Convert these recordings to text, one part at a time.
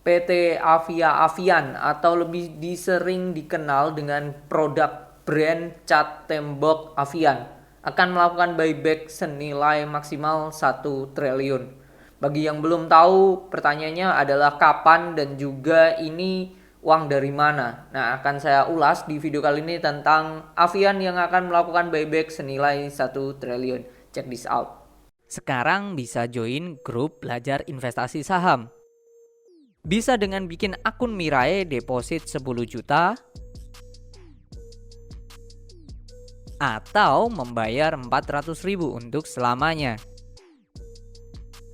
PT Avia Avian atau lebih disering dikenal dengan produk brand cat tembok Avian akan melakukan buyback senilai maksimal 1 triliun. Bagi yang belum tahu, pertanyaannya adalah kapan dan juga ini uang dari mana. Nah, akan saya ulas di video kali ini tentang Avian yang akan melakukan buyback senilai 1 triliun. Check this out. Sekarang bisa join grup belajar investasi saham. Bisa dengan bikin akun Mirai deposit 10 juta atau membayar 400.000 untuk selamanya.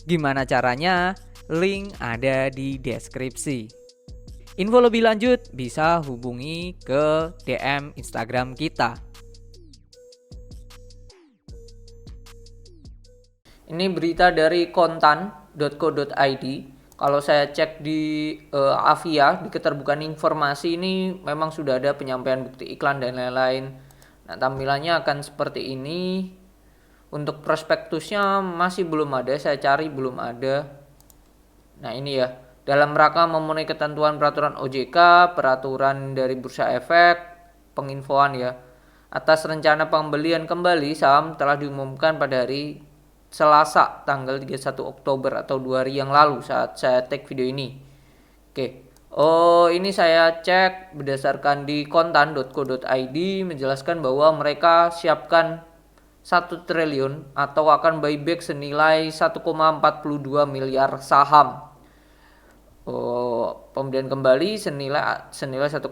Gimana caranya? Link ada di deskripsi. Info lebih lanjut bisa hubungi ke DM Instagram kita. Ini berita dari kontan.co.id. Kalau saya cek di Avia, di keterbukaan informasi ini memang sudah ada penyampaian bukti iklan dan lain-lain. Nah, tampilannya akan seperti ini. Untuk prospektusnya masih belum ada, saya cari belum ada. Nah, ini ya. Dalam rangka memenuhi ketentuan peraturan OJK, peraturan dari Bursa Efek, penginfoan ya. Atas rencana pembelian kembali saham telah diumumkan pada hari Selasa tanggal 31 Oktober atau 2 hari yang lalu saat saya take video ini. Oke. Oh, ini saya cek berdasarkan di kontan.co.id menjelaskan bahwa mereka siapkan 1 triliun atau akan buyback senilai 1,42 miliar saham. Pembelian kembali senilai 1,42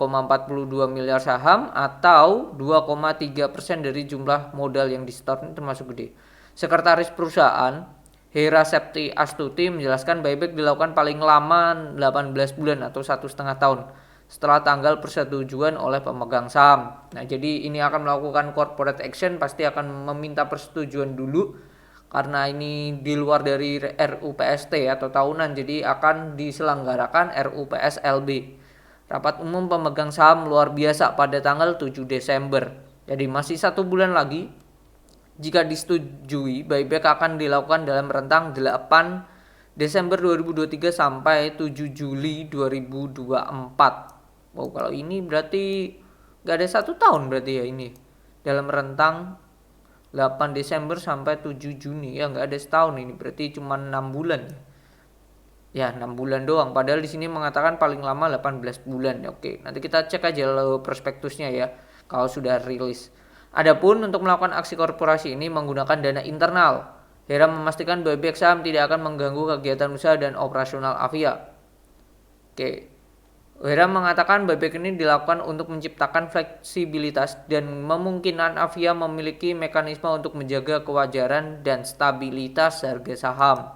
miliar saham atau 2,3% dari jumlah modal yang di-store, ini termasuk gede. Sekretaris perusahaan Hera Septi Astuti menjelaskan buyback dilakukan paling lama 18 bulan atau 1,5 tahun setelah tanggal persetujuan oleh pemegang saham. Nah, jadi ini akan melakukan corporate action, pasti akan meminta persetujuan dulu karena ini di luar dari RUPST atau tahunan, jadi akan diselenggarakan RUPSLB. Rapat umum pemegang saham luar biasa pada tanggal 7 Desember. Jadi masih 1 bulan lagi. Jika disetujui, buyback akan dilakukan dalam rentang 8 Desember 2023 sampai 7 Juli 2024. Wow, kalau ini berarti gak ada 1 tahun berarti ya ini. Dalam rentang 8 Desember sampai 7 Juni ya, nggak ada setahun ini, berarti cuma 6 bulan ya 6 bulan doang, padahal di sini mengatakan paling lama 18 bulan. Oke, nanti kita cek aja prospektusnya ya kalau sudah rilis. Adapun untuk melakukan aksi korporasi ini menggunakan dana internal, Hera memastikan buyback saham tidak akan mengganggu kegiatan usaha dan operasional Avia. Oke, Hera mengatakan buyback ini dilakukan untuk menciptakan fleksibilitas dan memungkinkan Avia memiliki mekanisme untuk menjaga kewajaran dan stabilitas harga saham.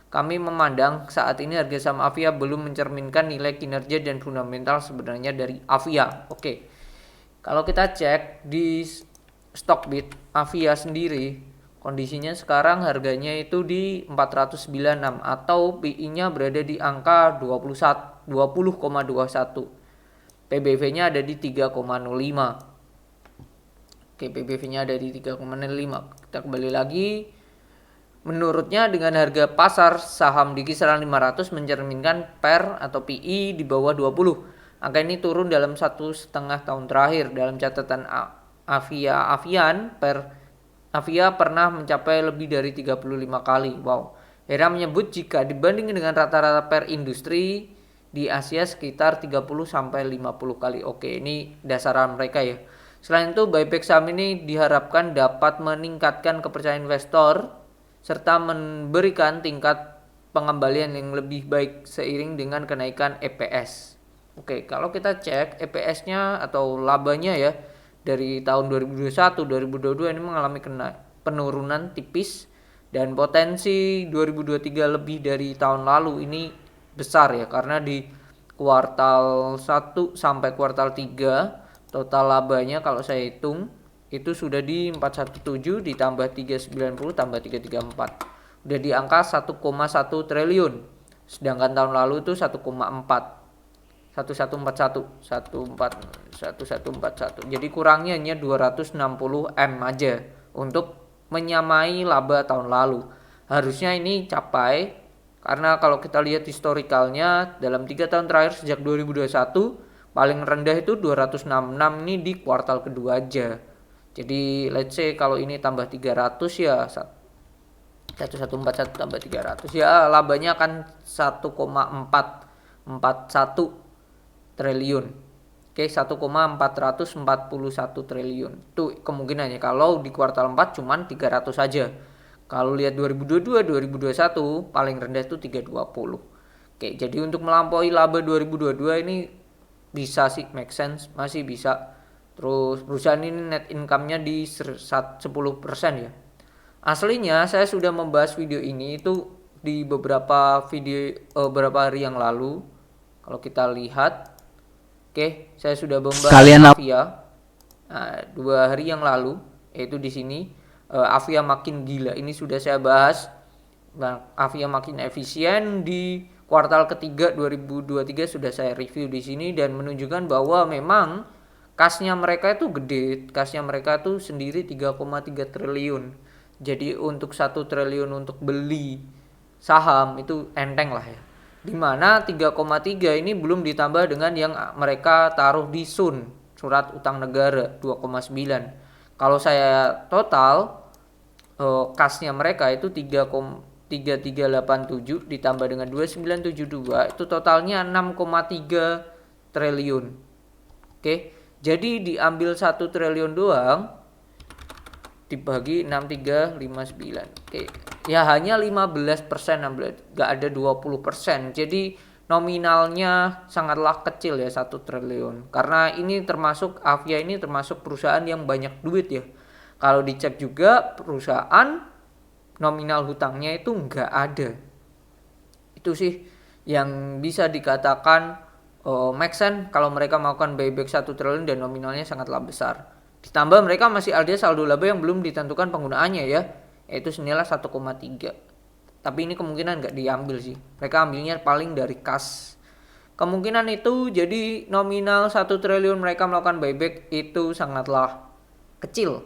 Kami memandang saat ini harga saham Avia belum mencerminkan nilai kinerja dan fundamental sebenarnya dari Avia. Oke, kalau kita cek di Stockbit Avia sendiri, kondisinya sekarang harganya itu di 496 atau PI-nya berada di angka 20,21. PBV-nya ada di 3,05. Oke, PBV-nya ada di 3,05. Kita kembali lagi. Menurutnya dengan harga pasar saham di kisaran 500 mencerminkan PER atau PI di bawah 20. Angka ini turun dalam 1,5 tahun terakhir. Dalam catatan Avian, Avia pernah mencapai lebih dari 35 kali. Wow. Hera menyebut jika dibandingkan dengan rata-rata per industri di Asia sekitar 30-50 kali. Oke, ini dasaran mereka ya. Selain itu, buyback saham ini diharapkan dapat meningkatkan kepercayaan investor serta memberikan tingkat pengembalian yang lebih baik seiring dengan kenaikan EPS. Oke, kalau kita cek EPS-nya atau labanya ya, dari tahun 2021 2022 ini mengalami penurunan tipis dan potensi 2023 lebih dari tahun lalu ini besar ya, karena di kuartal 1 sampai kuartal 3 total labanya kalau saya hitung itu sudah di 417 ditambah 390 tambah 334 udah di angka 1,1 triliun, sedangkan tahun lalu itu 1,4 1141. Jadi kurangnya hanya 260 M aja untuk menyamai laba tahun lalu. Harusnya ini capai Karena kalau kita lihat historikalnya dalam 3 tahun terakhir sejak 2021 paling rendah itu 266 ini di kuartal kedua aja. Jadi let's say kalau ini tambah 300 ya 1141 tambah 300 ya labanya akan 1,441 triliun. Oke, 1,441 triliun. Itu kemungkinannya kalau di kuartal 4 cuman 300 saja. Kalau lihat 2022, 2021 paling rendah itu 320. Oke, jadi untuk melampaui laba 2022 ini bisa sih, make sense, masih bisa. Terus perusahaan ini net income-nya di 10% ya. Aslinya saya sudah membahas video ini itu di beberapa beberapa hari yang lalu. Kalau kita lihat, oke, saya sudah membahas Avia 2 hari yang lalu, yaitu di sini. Avia makin gila, ini sudah saya bahas. Avia makin efisien di kuartal ketiga 2023 sudah saya review di sini dan menunjukkan bahwa memang kasnya mereka itu gede, kasnya mereka tuh sendiri 3,3 triliun. Jadi untuk 1 triliun untuk beli saham itu enteng lah ya. Dimana 3,3 ini belum ditambah dengan yang mereka taruh di SUN, surat utang negara 2,9. Kalau saya total kasnya mereka itu 3387 ditambah dengan 2972 itu totalnya 6,3 triliun. Oke, jadi diambil 1 triliun doang dibagi 6359. Oke, ya hanya 15%, nggak ada 20%. Jadi nominalnya sangatlah kecil ya 1 triliun. Karena ini termasuk Avia ini termasuk perusahaan yang banyak duit ya. Kalau dicek juga perusahaan nominal hutangnya itu nggak ada. Itu sih yang bisa dikatakan make sense kalau mereka melakukan buyback 1 triliun dan nominalnya sangatlah besar. Ditambah mereka masih ada saldo laba yang belum ditentukan penggunaannya ya, yaitu senilai 1,3. Tapi ini kemungkinan nggak diambil sih. Mereka ambilnya paling dari kas. Kemungkinan itu jadi nominal 1 triliun mereka melakukan buyback itu sangatlah kecil.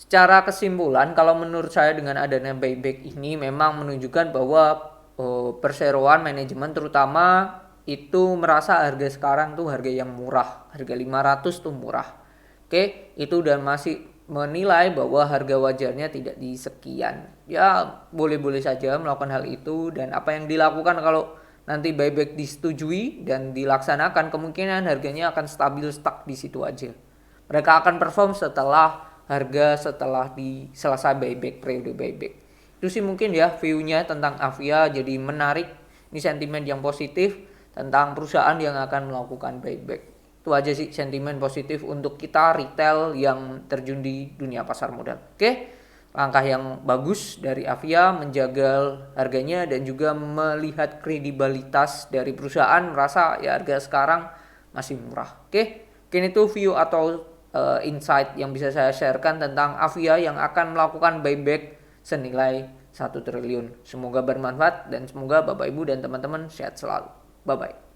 Secara kesimpulan, kalau menurut saya dengan adanya buyback ini memang menunjukkan bahwa perseroan manajemen terutama itu merasa harga sekarang tuh harga yang murah, harga 500 tuh murah. Oke, itu dan masih menilai bahwa harga wajarnya tidak di sekian. Ya, boleh-boleh saja melakukan hal itu dan apa yang dilakukan kalau nanti buyback disetujui dan dilaksanakan kemungkinan harganya akan stabil stuck di situ aja. Mereka akan perform setelah selesai buyback, periode buyback. Itu sih mungkin ya view-nya tentang Avia, jadi menarik. Ini sentimen yang positif tentang perusahaan yang akan melakukan buyback. Itu aja sih sentimen positif untuk kita retail yang terjun di dunia pasar modal. Oke, langkah yang bagus dari Avia menjaga harganya dan juga melihat kredibilitas dari perusahaan, merasa ya harga sekarang masih murah. Oke, mungkin itu view atau insight yang bisa saya sharekan tentang Avia yang akan melakukan buyback senilai 1 triliun. Semoga bermanfaat dan semoga Bapak Ibu dan teman-teman sehat selalu. Bye bye.